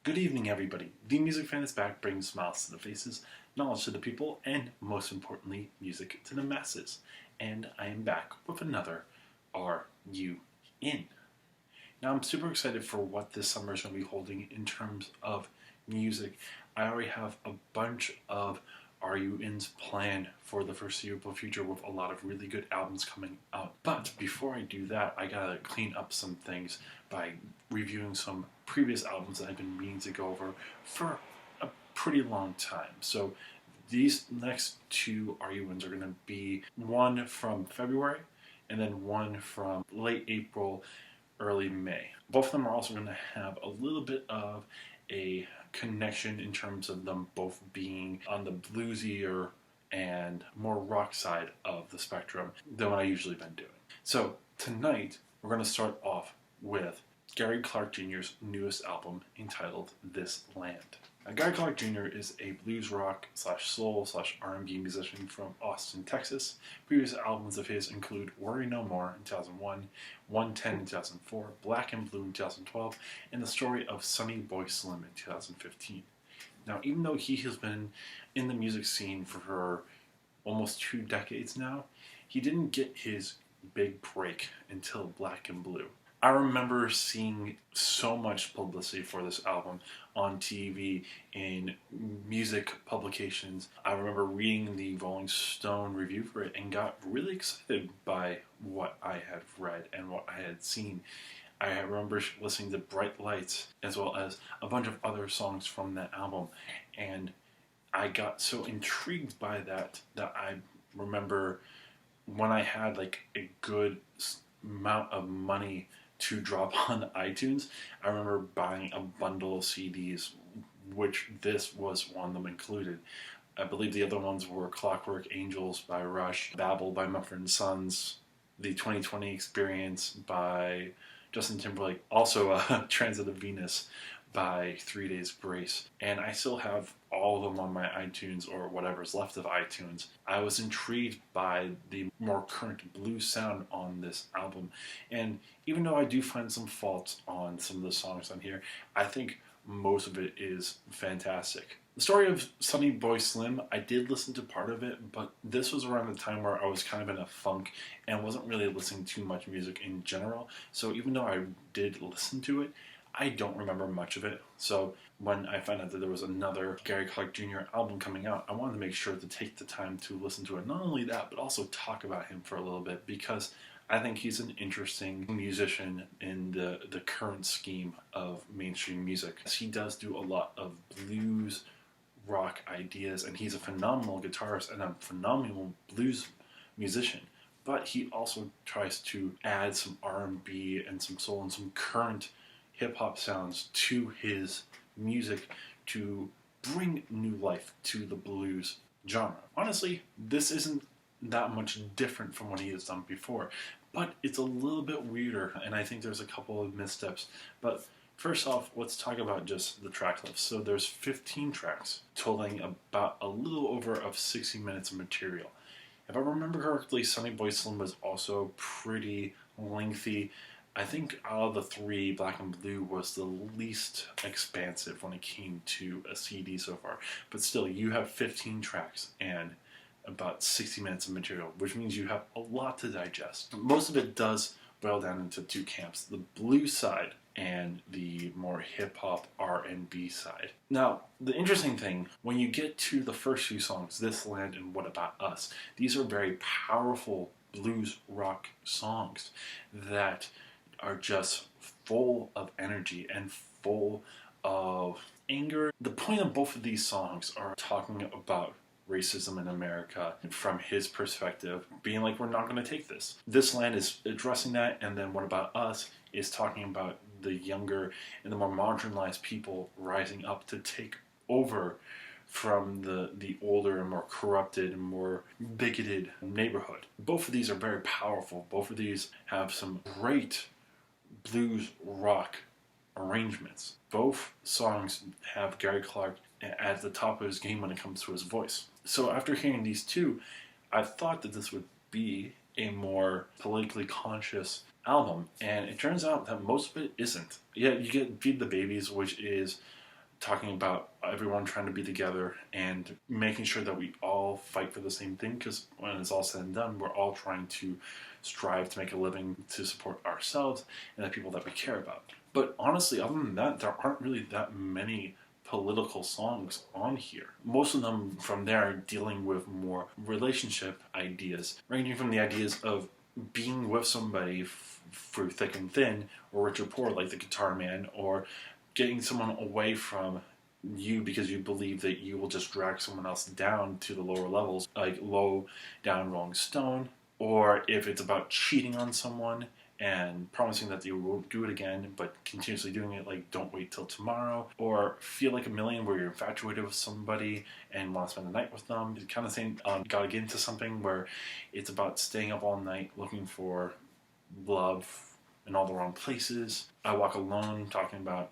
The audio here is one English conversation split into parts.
Good evening, everybody. The Music Fan is back, bringing smiles to the faces, knowledge to the people, and most importantly, music to the masses. And I am back with another Are You In? Now, I'm super excited for what this summer is going to be holding in terms of music. I already have a bunch of Are You Ins planned for the foreseeable future with a lot of really good albums coming out. But before I do that, I gotta clean up some things by reviewing some previous albums that I've been meaning to go over for a pretty long time. So these next two Are You Ins are going to be one from February and then one from late April, early May. Both of them are also going to have a little bit of a connection in terms of them both being on the bluesier and more rock side of the spectrum than what I usually been doing. So tonight we're going to start off with Gary Clark Jr.'s newest album entitled This Land. Now, Gary Clark Jr. is a blues rock / soul / R&B musician from Austin, Texas. Previous albums of his include Worry No More in 2001, 110 in 2004, Black and Blue in 2012, and The Story of Sonny Boy Slim in 2015. Now, even though he has been in the music scene for almost 2 decades now, he didn't get his big break until Black and Blue. I remember seeing so much publicity for this album on TV, in music publications. I remember reading the Rolling Stone review for it and got really excited by what I had read and what I had seen. I remember listening to Bright Lights as well as a bunch of other songs from that album, and I got so intrigued by that I remember when I had like a good amount of money to drop on iTunes, I remember buying a bundle of CDs, which this was one of them included. I believe the other ones were Clockwork Angels by Rush, Babel by Mumford & Sons, The 2020 Experience by Justin Timberlake, also Transit of Venus by 3 Days Grace, and I still have all of them on my iTunes or whatever's left of iTunes. I was intrigued by the more current blues sound on this album, and even though I do find some faults on some of the songs on here, I think most of it is fantastic. The Story of Sonny Boy Slim, I did listen to part of it, but this was around the time where I was kind of in a funk and wasn't really listening to much music in general, so even though I did listen to it, I don't remember much of it. So when I found out that there was another Gary Clark Jr. album coming out, I wanted to make sure to take the time to listen to it. Not only that, but also talk about him for a little bit, because I think he's an interesting musician in the current scheme of mainstream music. He does do a lot of blues rock ideas, and he's a phenomenal guitarist and a phenomenal blues musician. But he also tries to add some R&B and some soul and some current hip-hop sounds to his music to bring new life to the blues genre. Honestly, this isn't that much different from what he has done before, but it's a little bit weirder, and I think there's a couple of missteps. But first off, let's talk about just the track list. So there's 15 tracks, totaling about a little over of 60 minutes of material. If I remember correctly, Sonny Boy Slim was also pretty lengthy. I think out of the 3, Black and Blue was the least expansive when it came to a CD so far. But still, you have 15 tracks and about 60 minutes of material, which means you have a lot to digest. Most of it does boil down into 2 camps, the blues side and the more hip-hop R&B side. Now, the interesting thing, when you get to the first 2 songs, This Land and What About Us, these are very powerful blues rock songs that are just full of energy and full of anger. The point of both of these songs are talking about racism in America from his perspective, being like, we're not going to take this. This Land is addressing that, and then What About Us is talking about the younger and the more marginalized people rising up to take over from the older and more corrupted and more bigoted neighborhood. Both of these are very powerful. Both of these have some great blues rock arrangements. Both songs have Gary Clark at the top of his game when it comes to his voice. So after hearing these 2, I thought that this would be a more politically conscious album, and it turns out that most of it isn't. Yeah, you get Feed the Babies, which is talking about everyone trying to be together and making sure that we all fight for the same thing, because when it's all said and done, we're all trying to strive to make a living to support ourselves and the people that we care about. But honestly, other than that, there aren't really that many political songs on here. Most of them from there are dealing with more relationship ideas, ranging from the ideas of being with somebody through thick and thin, or rich or poor, like the Guitar Man, or getting someone away from you because you believe that you will just drag someone else down to the lower levels, like Low Down Rolling Stone, or if it's about cheating on someone and promising that you won't do it again, but continuously doing it, like Don't Wait Till Tomorrow, or Feel Like a Million, where you're infatuated with somebody and want to spend the night with them. The kind of thing, Gotta Get Into Something, where it's about staying up all night looking for love in all the wrong places. I Walk Alone, talking about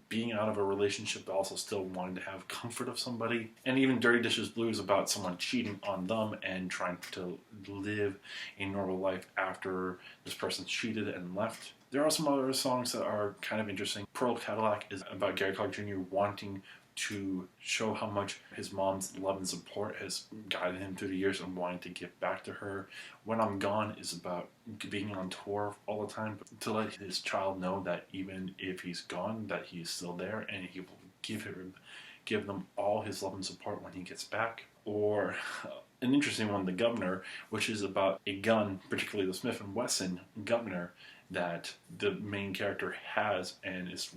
being out of a relationship but also still wanting to have comfort of somebody. And even Dirty Dishes Blues, about someone cheating on them and trying to live a normal life after this person's cheated and left. There are some other songs that are kind of interesting. Pearl Cadillac is about Gary Clark Jr. wanting to show how much his mom's love and support has guided him through the years and wanting to give back to her. When I'm Gone is about being on tour all the time, to let his child know that even if he's gone, that he's still there and he will give them all his love and support when he gets back. Or an interesting one, The Governor, which is about a gun, particularly the Smith & Wesson Governor, that the main character has and is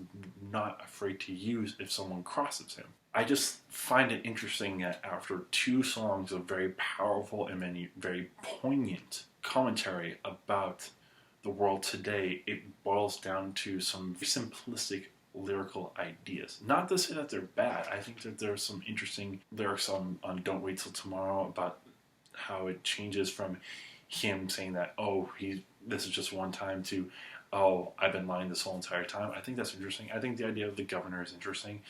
not afraid to use if someone crosses him. I just find it interesting that after two songs of very powerful and many very poignant commentary about the world today, it boils down to some simplistic lyrical ideas. Not to say that they're bad. I think that there's some interesting lyrics on Don't Wait Till Tomorrow about how it changes from him saying that, this is just one time, to, I've been lying this whole entire time. I think that's interesting. I think the idea of the governor is interesting.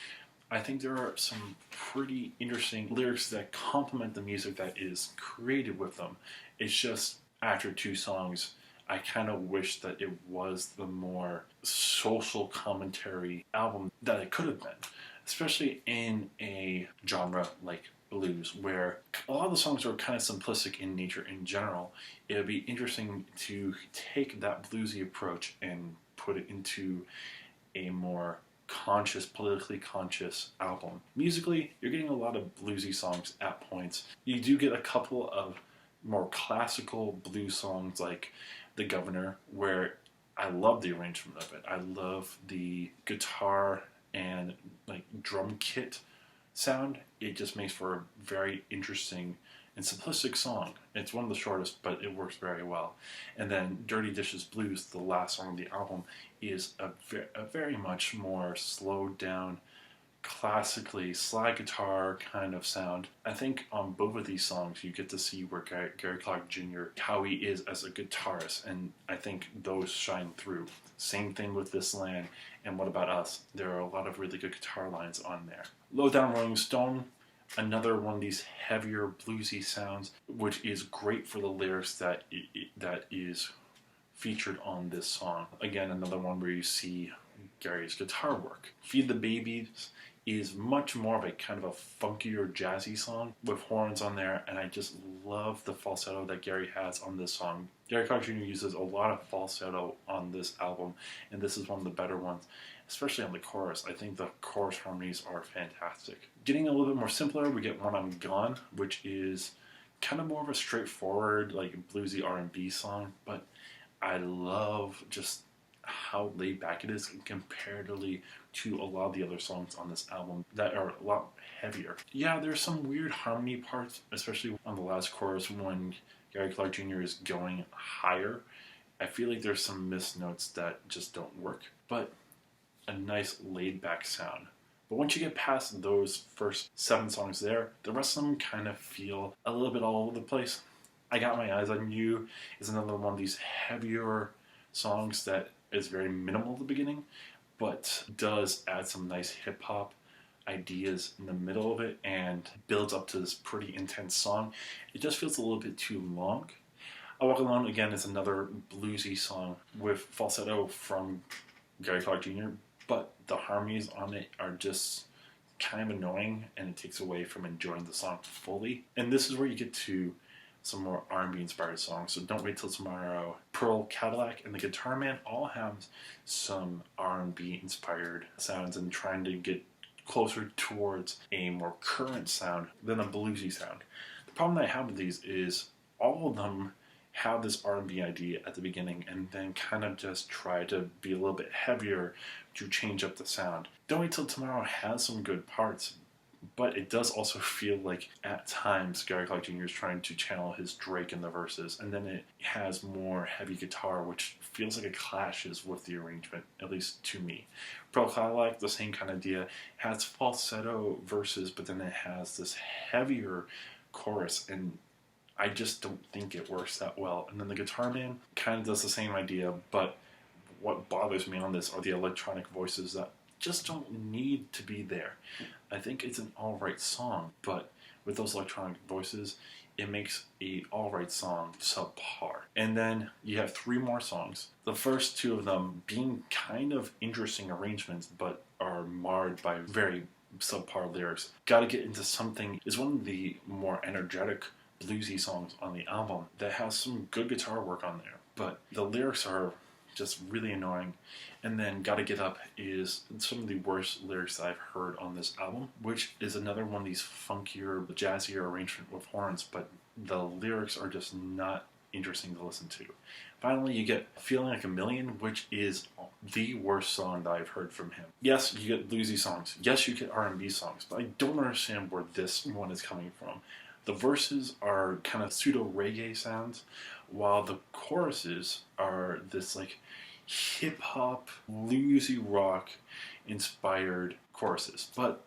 I think there are some pretty interesting lyrics that complement the music that is created with them. It's just, after two songs, I kind of wish that it was the more social commentary album that it could have been, especially in a genre like blues, where a lot of the songs are kind of simplistic in nature in general. It would be interesting to take that bluesy approach and put it into a more conscious, politically conscious album. Musically, you're getting a lot of bluesy songs at points. You do get a couple of more classical blues songs like The Governor, where I love the arrangement of it. I love the guitar and like drum kit sound. It just makes for a very interesting and simplistic song. It's one of the shortest, but it works very well. And then Dirty Dishes Blues, the last song of the album, is a very much more slowed down, classically slide guitar kind of sound. I think on both of these songs you get to see where Gary Clark Jr., how he is as a guitarist, and I think those shine through. Same thing with This Land and What About Us. There are a lot of really good guitar lines on there. Low Down Rolling Stone, another one of these heavier bluesy sounds, which is great for the lyrics that is featured on this song. Again, another one where you see Gary's guitar work. Feed the Babies is much more of a kind of a funkier jazzy song with horns on there, and I just love the falsetto that Gary has on this song. Gary Clark Jr. uses a lot of falsetto on this album, and this is one of the better ones, especially on the chorus. I think the chorus harmonies are fantastic. Getting a little bit more simpler, we get When I'm Gone, which is kind of more of a straightforward, like bluesy R&B song, but I love just how laid back it is comparatively to a lot of the other songs on this album that are a lot heavier. Yeah, there's some weird harmony parts, especially on the last chorus when Gary Clark Jr. is going higher. I feel like there's some missed notes that just don't work, but a nice laid back sound. But once you get past those first 7 songs there, the rest of them kind of feel a little bit all over the place. I Got My Eyes on You is another one of these heavier songs that is very minimal at the beginning, but does add some nice hip-hop ideas in the middle of it and builds up to this pretty intense song. It just feels a little bit too long. I Walk Alone, again, is another bluesy song with falsetto from Gary Clark Jr., but the harmonies on it are just kind of annoying, and it takes away from enjoying the song fully. And this is where you get to some more R&B inspired songs. So Don't Wait Till Tomorrow, Pearl, Cadillac, and The Guitar Man all have some R&B inspired sounds and trying to get closer towards a more current sound than a bluesy sound. The problem that I have with these is all of them have this R&B idea at the beginning and then kind of just try to be a little bit heavier to change up the sound. Don't Wait Till Tomorrow has some good parts, but it does also feel like at times Gary Clark Jr. is trying to channel his Drake in the verses, and then it has more heavy guitar, which feels like it clashes with the arrangement, at least to me. Pearl Cadillac, the same kind of idea, has falsetto verses, but then it has this heavier chorus, and I just don't think it works that well. And then The Guitar Man kind of does the same idea, but what bothers me on this are the electronic voices that just don't need to be there. I think it's an alright song, but with those electronic voices, it makes a alright song subpar. And then you have 3 more songs. The first 2 of them being kind of interesting arrangements, but are marred by very subpar lyrics. Gotta Get Into Something is one of the more energetic bluesy songs on the album that has some good guitar work on there, but the lyrics are just really annoying. And then Gotta Get Up is some of the worst lyrics that I've heard on this album, which is another one of these funkier, jazzier arrangement with horns, but the lyrics are just not interesting to listen to. Finally, you get Feeling Like a Million, which is the worst song that I've heard from him. Yes, you get bluesy songs. Yes, you get R&B songs, but I don't understand where this one is coming from. The verses are kind of pseudo-reggae sounds, while the choruses are this like hip-hop, bluesy rock inspired choruses. But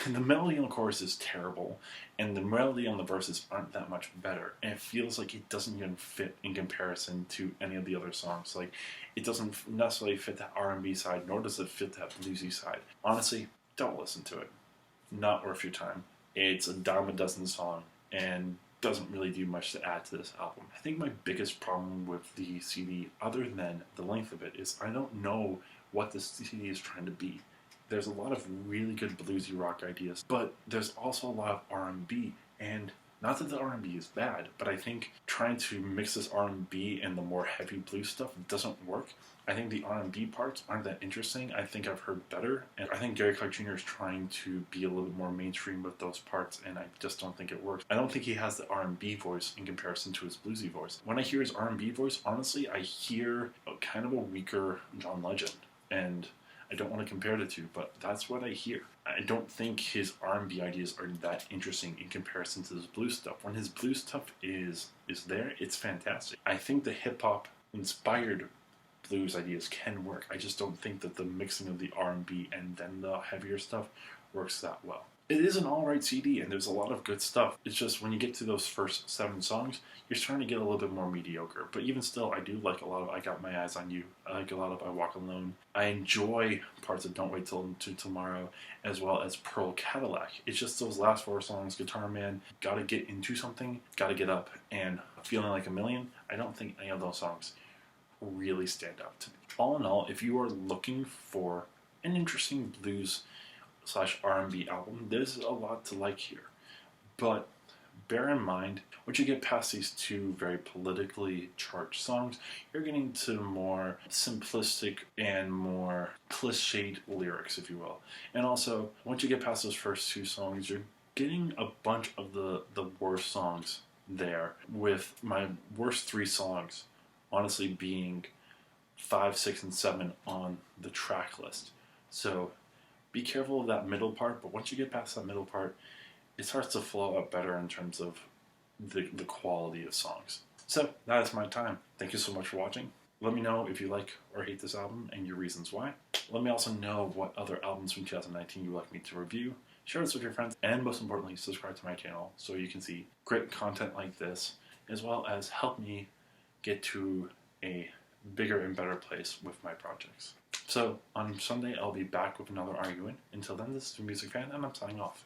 the melody on the chorus is terrible, and the melody on the verses aren't that much better. And it feels like it doesn't even fit in comparison to any of the other songs. Like, it doesn't necessarily fit that R&B side, nor does it fit that bluesy side. Honestly, don't listen to it. Not worth your time. It's a dime a dozen song, and doesn't really do much to add to this album. I think my biggest problem with the CD, other than the length of it, is I don't know what this CD is trying to be. There's a lot of really good bluesy rock ideas, but there's also a lot of R&B, and not that the R&B is bad, but I think trying to mix this R&B and the more heavy blues stuff doesn't work. I think the R&B parts aren't that interesting. I think I've heard better, and I think Gary Clark Jr. is trying to be a little bit more mainstream with those parts, and I just don't think it works. I don't think he has the R&B voice in comparison to his bluesy voice. When I hear his R&B voice, honestly, I hear kind of a weaker John Legend, and I don't want to compare the two, but that's what I hear. I don't think his R&B ideas are that interesting in comparison to his blues stuff. When his blues stuff is there, it's fantastic. I think the hip-hop inspired blues ideas can work. I just don't think that the mixing of the R&B and then the heavier stuff works that well. It is an alright CD, and there's a lot of good stuff. It's just when you get to those first 7 songs, you're starting to get a little bit more mediocre. But even still, I do like a lot of I Got My Eyes on You. I like a lot of I Walk Alone. I enjoy parts of Don't Wait Till Tomorrow, as well as Pearl Cadillac. It's just those last 4 songs, Guitar Man, Gotta Get Into Something, Gotta Get Up, and Feeling Like a Million. I don't think any of those songs really stand out to me. All in all, if you are looking for an interesting blues / R&B album, there's a lot to like here. But bear in mind, once you get past these 2 very politically charged songs, you're getting to more simplistic and more cliched lyrics, if you will. And also, once you get past those first 2 songs, you're getting a bunch of the worst songs there, with my worst 3 songs honestly being 5, 6, and 7 on the track list. So be careful of that middle part, but once you get past that middle part, it starts to flow out better in terms of the quality of songs. So that is my time. Thank you so much for watching. Let me know if you like or hate this album and your reasons why. Let me also know what other albums from 2019 you would like me to review. Share this with your friends, and most importantly, subscribe to my channel so you can see great content like this, as well as help me get to a bigger and better place with my projects. So on Sunday, I'll be back with another argument. Until then, this is the Music Fan, and I'm signing off.